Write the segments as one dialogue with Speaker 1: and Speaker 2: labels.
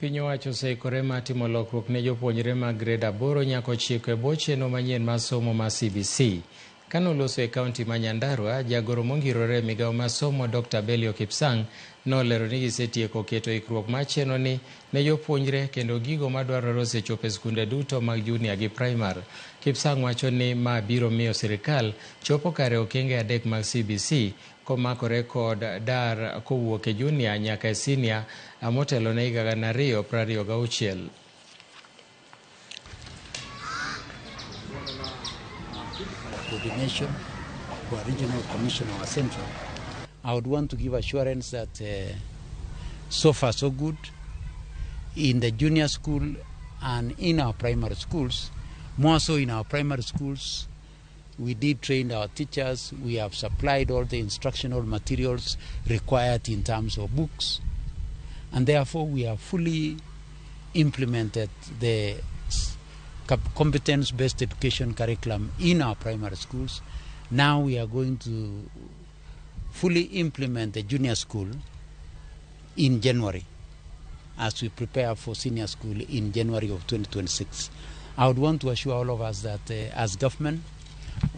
Speaker 1: Piny owacho oseikore mar timo lokruok ne jopuonjre mag grade 8 nyaka 9 e bwo chenro manyien mar somo mar CBC. Kanoloso e kaunti ma Nyandarua, jagoro mongirore e migawo mar somo Dr. Belio Kipsang nolero ni gisetieko keto ikruok mar chenro ni ne jopuonjre kendo gigo madwarore osechopo e skunde duto mag junior gi primar. Kipsang wacho ni ma biro miyo sirkal chopo kare okenge 3 mag CBC komakore kod dar kowuok e junior nyaka e senior motelo ne higa 2026.
Speaker 2: Coordination for regional commissioner or central. I would want to give assurance that so far so good in the junior school and in our primary schools. More so in our primary schools, we did train our teachers. We have supplied all the instructional materials required in terms of books, and therefore we have fully implemented the competence-based education curriculum in our primary schools. Now we are going to fully implement the junior school in January as we prepare for senior school in January of 2026. I would want to assure all of us that as government,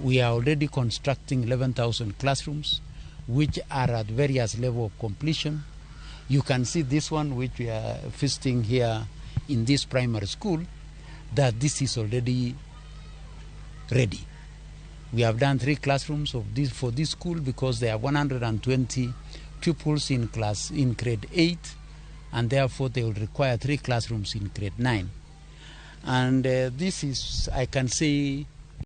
Speaker 2: we are already constructing 11,000 classrooms which are at various levels of completion. You can see this one which we are visiting here in this primary school, that this is already ready. We have done 3 classrooms for this school because there are 120 pupils in grade 8, and therefore they will require 3 classrooms in grade 9. And this is, I can say,